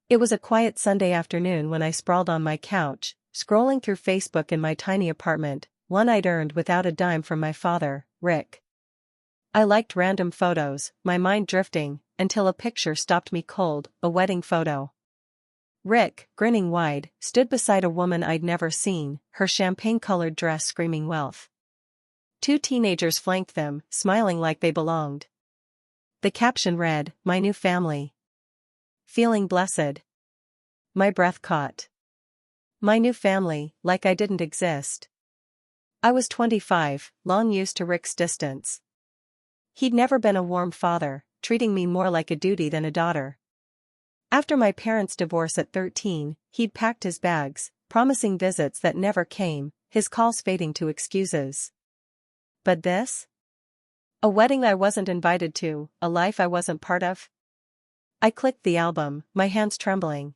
It was a quiet Sunday afternoon when I sprawled on my couch, scrolling through Facebook in my tiny apartment, one I'd earned without a dime from my father, Rick. I liked random photos, my mind drifting, until a picture stopped me cold, a wedding photo. Rick, grinning wide, stood beside a woman I'd never seen, her champagne-colored dress screaming wealth. Two teenagers flanked them, smiling like they belonged. The caption read, "My new family. Feeling blessed." My breath caught. My new family, like I didn't exist. I was 25, long used to Rick's distance. He'd never been a warm father, treating me more like a duty than a daughter. After my parents' divorce at 13, he'd packed his bags, promising visits that never came, his calls fading to excuses. But this? A wedding I wasn't invited to, a life I wasn't part of? I clicked the album, my hands trembling.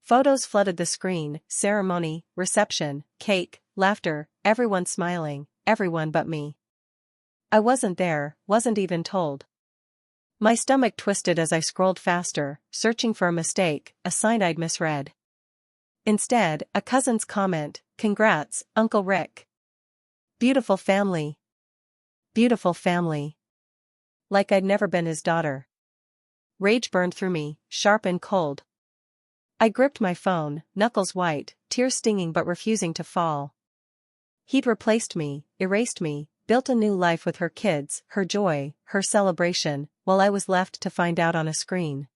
Photos flooded the screen, ceremony, reception, cake, laughter, everyone smiling, everyone but me. I wasn't there, wasn't even told. My stomach twisted as I scrolled faster, searching for a mistake, a sign I'd misread. Instead, a cousin's comment, "Congrats, Uncle Rick. Beautiful family. Beautiful family." Like I'd never been his daughter. Rage burned through me, sharp and cold. I gripped my phone, knuckles white, tears stinging but refusing to fall. He'd replaced me, erased me, built a new life with her kids, her joy, her celebration, while I was left to find out on a screen.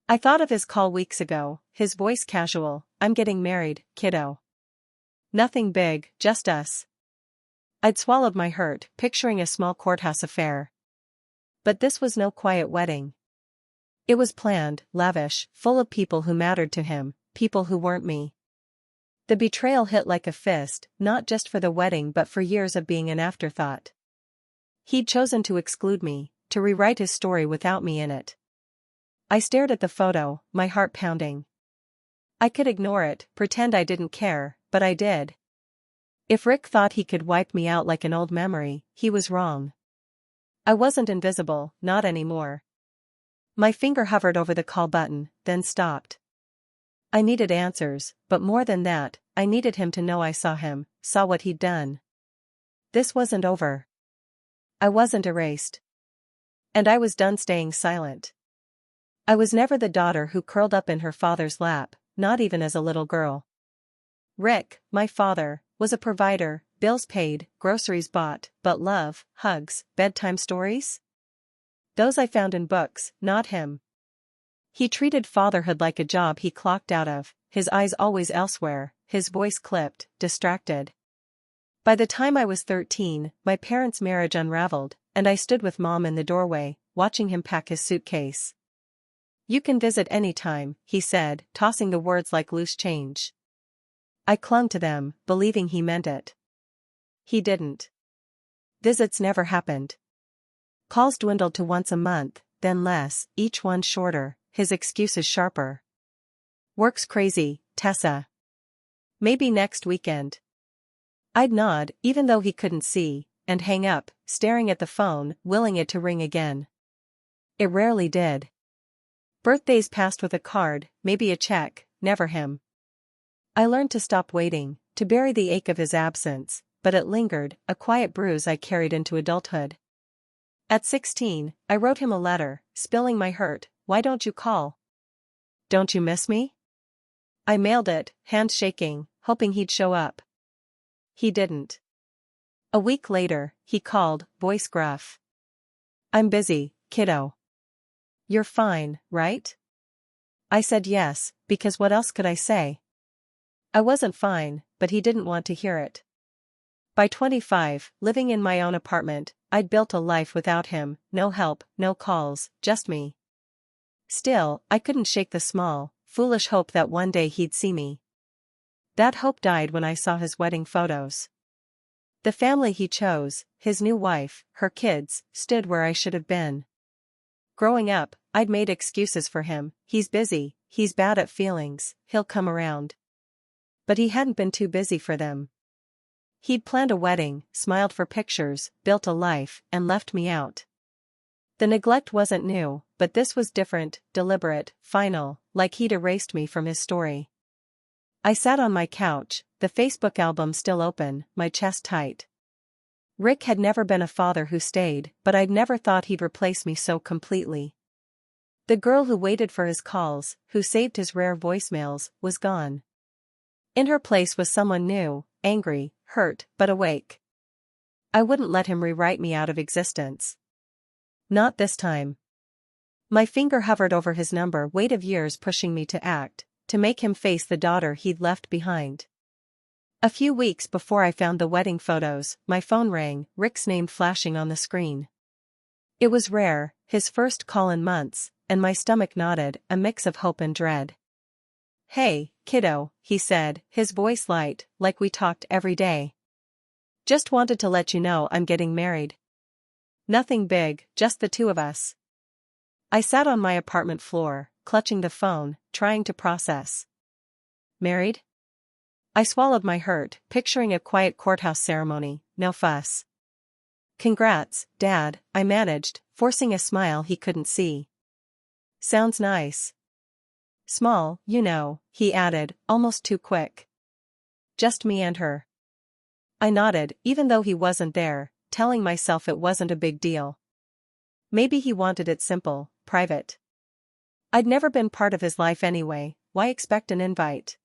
I thought of his call weeks ago, his voice casual, "I'm getting married, kiddo. Nothing big, just us." I'd swallowed my hurt, picturing a small courthouse affair. But this was no quiet wedding. It was planned, lavish, full of people who mattered to him, people who weren't me. The betrayal hit like a fist, not just for the wedding but for years of being an afterthought. He'd chosen to exclude me, to rewrite his story without me in it. I stared at the photo, my heart pounding. I could ignore it, pretend I didn't care, but I did. If Rick thought he could wipe me out like an old memory, he was wrong. I wasn't invisible, not anymore. My finger hovered over the call button, then stopped. I needed answers, but more than that, I needed him to know I saw him, saw what he'd done. This wasn't over. I wasn't erased. And I was done staying silent. I was never the daughter who curled up in her father's lap, not even as a little girl. Rick, my father, was a provider, bills paid, groceries bought, but love, hugs, bedtime stories? Those I found in books, not him. He treated fatherhood like a job he clocked out of, his eyes always elsewhere, his voice clipped, distracted. By the time I was 13, my parents' marriage unraveled, and I stood with Mom in the doorway, watching him pack his suitcase. "You can visit anytime," he said, tossing the words like loose change. I clung to them, believing he meant it. He didn't. Visits never happened. Calls dwindled to once a month, then less, each one shorter, his excuses sharper. "Work's crazy, Tessa. Maybe next weekend." I'd nod, even though he couldn't see, and hang up, staring at the phone, willing it to ring again. It rarely did. Birthdays passed with a card, maybe a check, never him. I learned to stop waiting, to bury the ache of his absence, but it lingered, a quiet bruise I carried into adulthood. At 16, I wrote him a letter, spilling my hurt, "Why don't you call? Don't you miss me?" I mailed it, hand shaking, hoping he'd show up. He didn't. A week later, he called, voice gruff. "I'm busy, kiddo. You're fine, right?" I said yes, because what else could I say? I wasn't fine, but he didn't want to hear it. By 25, living in my own apartment, I'd built a life without him, no help, no calls, just me. Still, I couldn't shake the small, foolish hope that one day he'd see me. That hope died when I saw his wedding photos. The family he chose, his new wife, her kids, stood where I should have been. Growing up, I'd made excuses for him, "He's busy, he's bad at feelings, he'll come around." But he hadn't been too busy for them. He'd planned a wedding, smiled for pictures, built a life, and left me out. The neglect wasn't new, but this was different, deliberate, final, like he'd erased me from his story. I sat on my couch, the Facebook album still open, my chest tight. Rick had never been a father who stayed, but I'd never thought he'd replace me so completely. The girl who waited for his calls, who saved his rare voicemails, was gone. In her place was someone new, angry, hurt, but awake. I wouldn't let him rewrite me out of existence. Not this time. My finger hovered over his number, weight of years pushing me to act, to make him face the daughter he'd left behind. A few weeks before I found the wedding photos, my phone rang, Rick's name flashing on the screen. It was rare, his first call in months, and my stomach knotted, a mix of hope and dread. "Hey, kiddo," he said, his voice light, like we talked every day. "Just wanted to let you know I'm getting married. Nothing big, just the two of us." I sat on my apartment floor, clutching the phone, trying to process. Married? I swallowed my hurt, picturing a quiet courthouse ceremony, no fuss. "Congrats, Dad," I managed, forcing a smile he couldn't see. "Sounds nice." "Small, you know," he added, almost too quick. "Just me and her." I nodded, even though he wasn't there, telling myself it wasn't a big deal. Maybe he wanted it simple, private. I'd never been part of his life anyway, why expect an invite?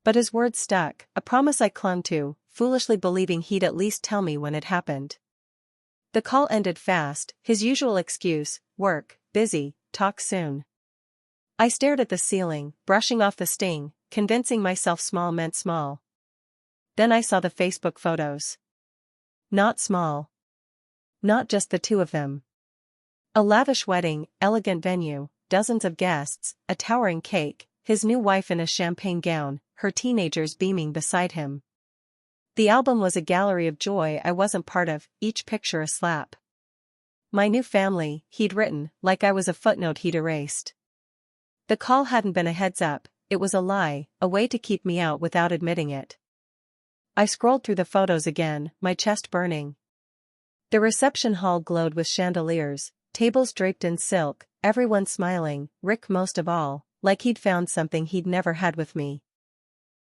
But his words stuck, a promise I clung to, foolishly believing he'd at least tell me when it happened. The call ended fast, his usual excuse, work, busy, talk soon. I stared at the ceiling, brushing off the sting, convincing myself small meant small. Then I saw the Facebook photos. Not small. Not just the two of them. A lavish wedding, elegant venue, dozens of guests, a towering cake, his new wife in a champagne gown, her teenagers beaming beside him. The album was a gallery of joy I wasn't part of, each picture a slap. My new family, he'd written, like I was a footnote he'd erased. The call hadn't been a heads up, it was a lie, a way to keep me out without admitting it. I scrolled through the photos again, my chest burning. The reception hall glowed with chandeliers, tables draped in silk, everyone smiling, Rick most of all, like he'd found something he'd never had with me.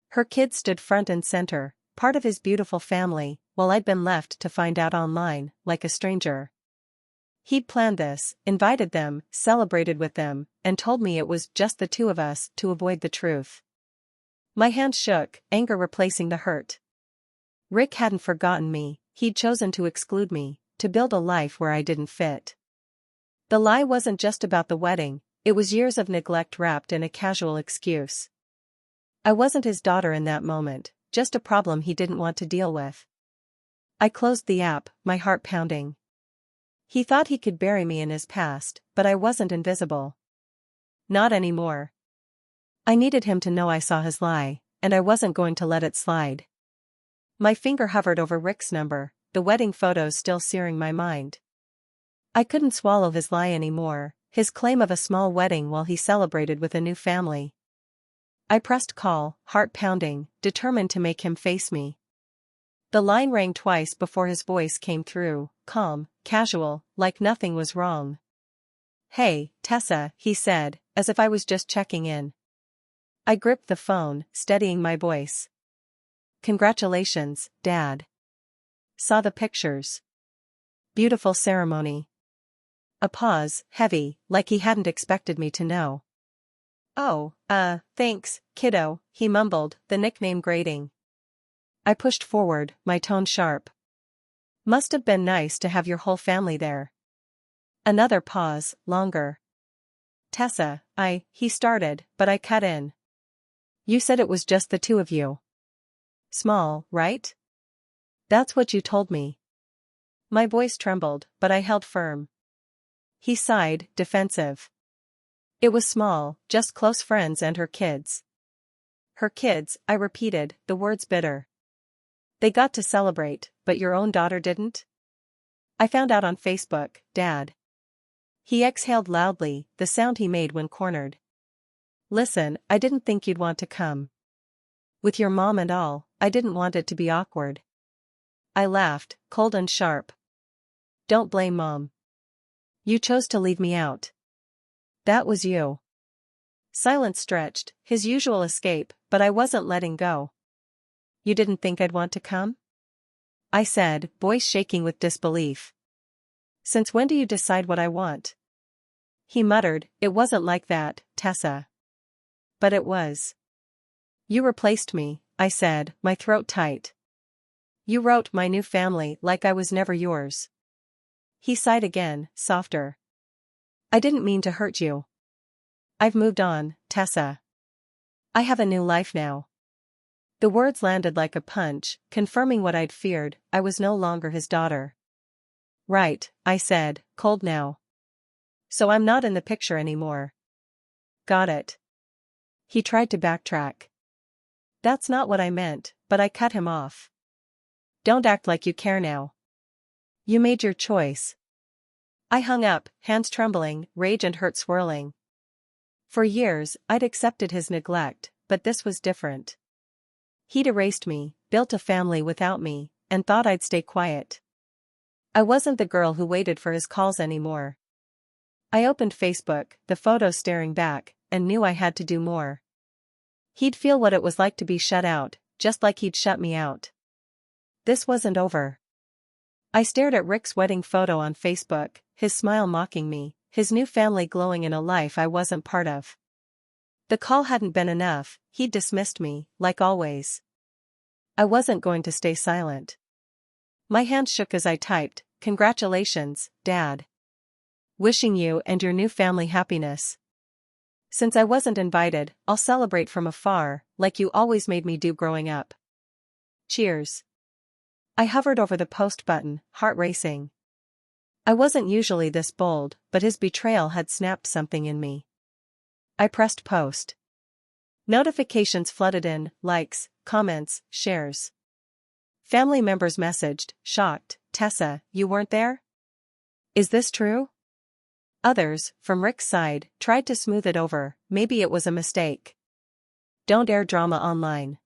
Her kids stood front and center, part of his beautiful family, while I'd been left to find out online, like a stranger. He'd planned this, invited them, celebrated with them, and told me it was just the two of us to avoid the truth. My hand shook, anger replacing the hurt. Rick hadn't forgotten me, he'd chosen to exclude me, to build a life where I didn't fit. The lie wasn't just about the wedding, it was years of neglect wrapped in a casual excuse. I wasn't his daughter in that moment, just a problem he didn't want to deal with. I closed the app, my heart pounding. He thought he could bury me in his past, but I wasn't invisible. Not anymore. I needed him to know I saw his lie, and I wasn't going to let it slide. My finger hovered over Rick's number, the wedding photos still searing my mind. I couldn't swallow his lie anymore, his claim of a small wedding while he celebrated with a new family. I pressed call, heart pounding, determined to make him face me. The line rang twice before his voice came through, calm, casual, like nothing was wrong. "Hey, Tessa," he said, as if I was just checking in. I gripped the phone, steadying my voice. "Congratulations, Dad. Saw the pictures. Beautiful ceremony." A pause, heavy, like he hadn't expected me to know. "Oh, thanks, kiddo," he mumbled, the nickname grating. I pushed forward, my tone sharp. "Must have been nice to have your whole family there." Another pause, longer. "Tessa, he started, but I cut in. "You said it was just the two of you. Small, right? That's what you told me." My voice trembled, but I held firm. He sighed, defensive. "It was small, just close friends and her kids." "Her kids," I repeated, the words bitter. "They got to celebrate, but your own daughter didn't?" "I found out on Facebook, Dad." He exhaled loudly, the sound he made when cornered. "Listen, I didn't think you'd want to come. With your mom and all, I didn't want it to be awkward." I laughed, cold and sharp. "Don't blame Mom. You chose to leave me out." That was you. Silence stretched, his usual escape, but I wasn't letting go. You didn't think I'd want to come? I said, voice shaking with disbelief. Since when do you decide what I want? He muttered, it wasn't like that, Tessa. But it was. You replaced me, I said, my throat tight. You wrote my new family like I was never yours. He sighed again, softer. I didn't mean to hurt you. I've moved on, Tessa. I have a new life now. The words landed like a punch, confirming what I'd feared, I was no longer his daughter. Right, I said, cold now. So I'm not in the picture anymore. Got it. He tried to backtrack. That's not what I meant, but I cut him off. Don't act like you care now. You made your choice. I hung up, hands trembling, rage and hurt swirling. For years, I'd accepted his neglect, but this was different. He'd erased me, built a family without me, and thought I'd stay quiet. I wasn't the girl who waited for his calls anymore. I opened Facebook, the photos staring back, and knew I had to do more. He'd feel what it was like to be shut out, just like he'd shut me out. This wasn't over. I stared at Rick's wedding photo on Facebook, his smile mocking me, his new family glowing in a life I wasn't part of. The call hadn't been enough, he'd dismissed me, like always. I wasn't going to stay silent. My hand shook as I typed, "Congratulations, Dad. Wishing you and your new family happiness. Since I wasn't invited, I'll celebrate from afar, like you always made me do growing up. Cheers." I hovered over the post button, heart racing. I wasn't usually this bold, but his betrayal had snapped something in me. I pressed post. Notifications flooded in, likes, comments, shares. Family members messaged, shocked, "Tessa, you weren't there? Is this true?" Others, from Rick's side, tried to smooth it over, maybe it was a mistake. Don't air drama online.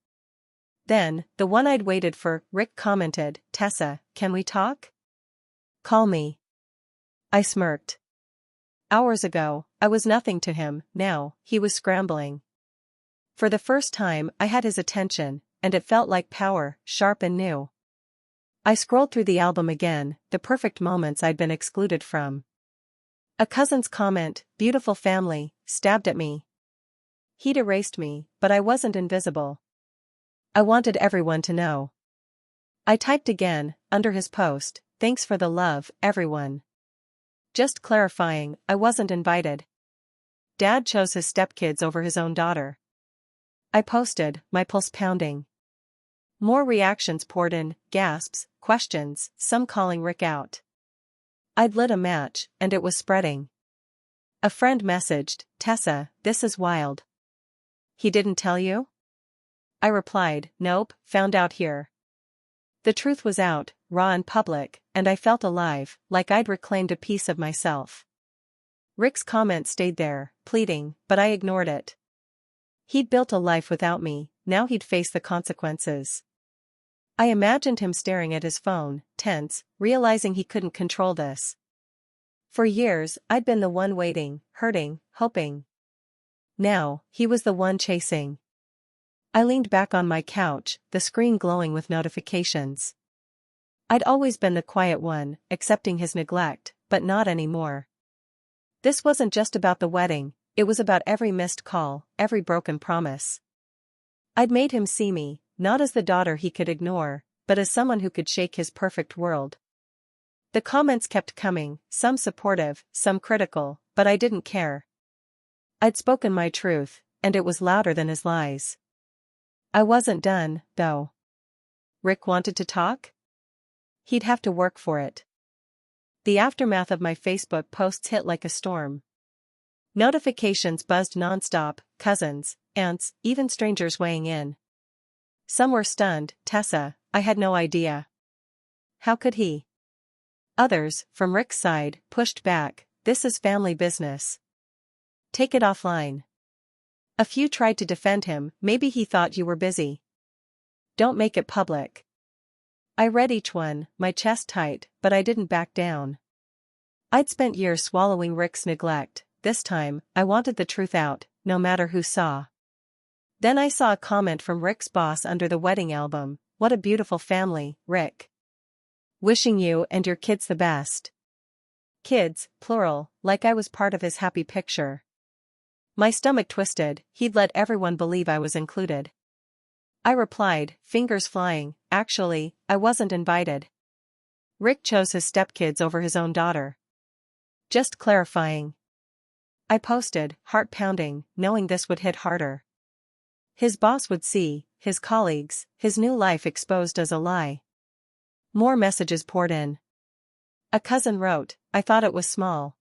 Then, the one I'd waited for, Rick commented, "Tessa, can we talk? Call me." I smirked. Hours ago, I was nothing to him, now, he was scrambling. For the first time, I had his attention, and it felt like power, sharp and new. I scrolled through the album again, the perfect moments I'd been excluded from. A cousin's comment, "Beautiful family," stabbed at me. He'd erased me, but I wasn't invisible. I wanted everyone to know. I typed again, under his post, "Thanks for the love, everyone. Just clarifying, I wasn't invited. Dad chose his stepkids over his own daughter." I posted, my pulse pounding. More reactions poured in, gasps, questions, some calling Rick out. I'd lit a match, and it was spreading. A friend messaged, "Tessa, this is wild. He didn't tell you?" I replied, "Nope, found out here." The truth was out, raw and public, and I felt alive, like I'd reclaimed a piece of myself. Rick's comment stayed there, pleading, but I ignored it. He'd built a life without me, now he'd face the consequences. I imagined him staring at his phone, tense, realizing he couldn't control this. For years, I'd been the one waiting, hurting, hoping. Now, he was the one chasing. I leaned back on my couch, the screen glowing with notifications. I'd always been the quiet one, accepting his neglect, but not anymore. This wasn't just about the wedding, it was about every missed call, every broken promise. I'd made him see me, not as the daughter he could ignore, but as someone who could shake his perfect world. The comments kept coming, some supportive, some critical, but I didn't care. I'd spoken my truth, and it was louder than his lies. I wasn't done, though. Rick wanted to talk? He'd have to work for it. The aftermath of my Facebook posts hit like a storm. Notifications buzzed nonstop, cousins, aunts, even strangers weighing in. Some were stunned, "Tessa, I had no idea. How could he?" Others, from Rick's side, pushed back, "This is family business. Take it offline." A few tried to defend him, "Maybe he thought you were busy. Don't make it public." I read each one, my chest tight, but I didn't back down. I'd spent years swallowing Rick's neglect, this time, I wanted the truth out, no matter who saw. Then I saw a comment from Rick's boss under the wedding album. "What a beautiful family, Rick. Wishing you and your kids the best." Kids, plural, like I was part of his happy picture. My stomach twisted. He'd let everyone believe I was included. I replied, fingers flying, "Actually, I wasn't invited. Rick chose his stepkids over his own daughter. Just clarifying." I posted, heart pounding, knowing this would hit harder. His boss would see, his colleagues, his new life exposed as a lie. More messages poured in. A cousin wrote, "I thought it was small.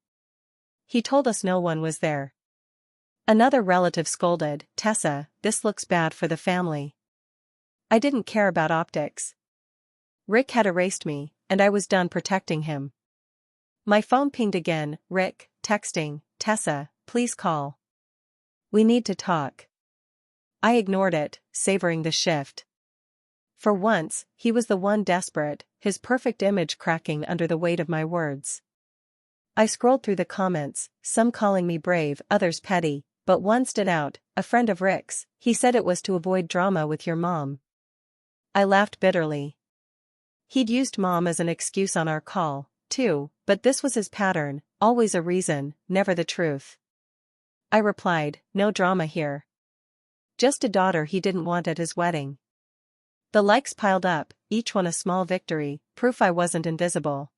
He told us no one was there." Another relative scolded, "Tessa, this looks bad for the family." I didn't care about optics. Rick had erased me, and I was done protecting him. My phone pinged again. Rick, texting, "Tessa, please call. We need to talk." I ignored it, savoring the shift. For once, he was the one desperate, his perfect image cracking under the weight of my words. I scrolled through the comments, some calling me brave, others petty, but one stood out, a friend of Rick's. "He said it was to avoid drama with your mom." I laughed bitterly. He'd used mom as an excuse on our call, too, but this was his pattern, always a reason, never the truth. I replied, "No drama here. Just a daughter he didn't want at his wedding." The likes piled up, each one a small victory, proof I wasn't invisible.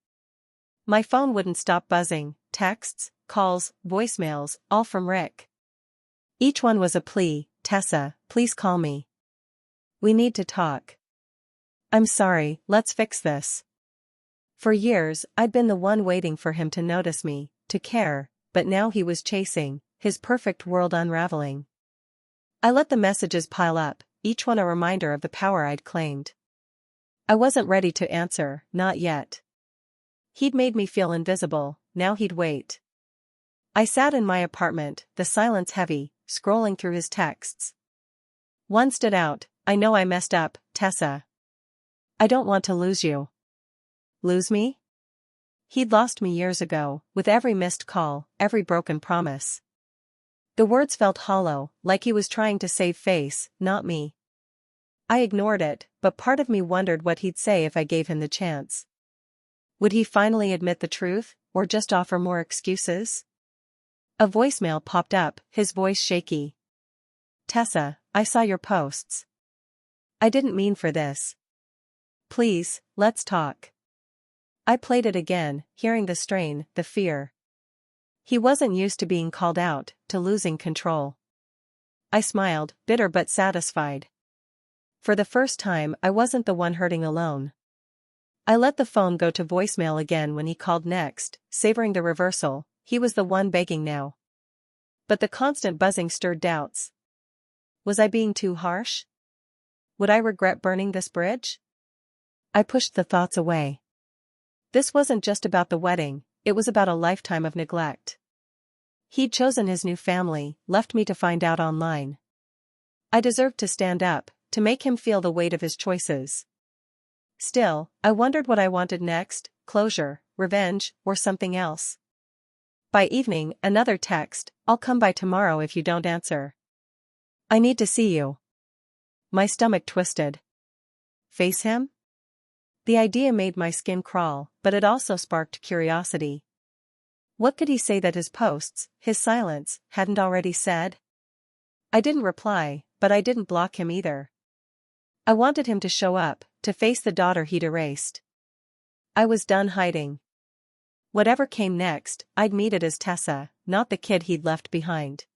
My phone wouldn't stop buzzing, texts, calls, voicemails, all from Rick. Each one was a plea, "Tessa, please call me. We need to talk. I'm sorry, let's fix this." For years, I'd been the one waiting for him to notice me, to care, but now he was chasing, his perfect world unraveling. I let the messages pile up, each one a reminder of the power I'd claimed. I wasn't ready to answer, not yet. He'd made me feel invisible, now he'd wait. I sat in my apartment, the silence heavy, scrolling through his texts. One stood out, "I know I messed up, Tessa. I don't want to lose you." Lose me? He'd lost me years ago, with every missed call, every broken promise. The words felt hollow, like he was trying to save face, not me. I ignored it, but part of me wondered what he'd say if I gave him the chance. Would he finally admit the truth, or just offer more excuses? A voicemail popped up, his voice shaky. "Tessa, I saw your posts. I didn't mean for this. Please, let's talk." I played it again, hearing the strain, the fear. He wasn't used to being called out, to losing control. I smiled, bitter but satisfied. For the first time, I wasn't the one hurting alone. I let the phone go to voicemail again when he called next, savoring the reversal. He was the one begging now. But the constant buzzing stirred doubts. Was I being too harsh? Would I regret burning this bridge? I pushed the thoughts away. This wasn't just about the wedding, it was about a lifetime of neglect. He'd chosen his new family, left me to find out online. I deserved to stand up, to make him feel the weight of his choices. Still, I wondered what I wanted next, closure, revenge, or something else. By evening, another text, "I'll come by tomorrow if you don't answer. I need to see you." My stomach twisted. Face him? The idea made my skin crawl, but it also sparked curiosity. What could he say that his posts, his silence, hadn't already said? I didn't reply, but I didn't block him either. I wanted him to show up, to face the daughter he'd erased. I was done hiding. Whatever came next, I'd meet it as Tessa, not the kid he'd left behind.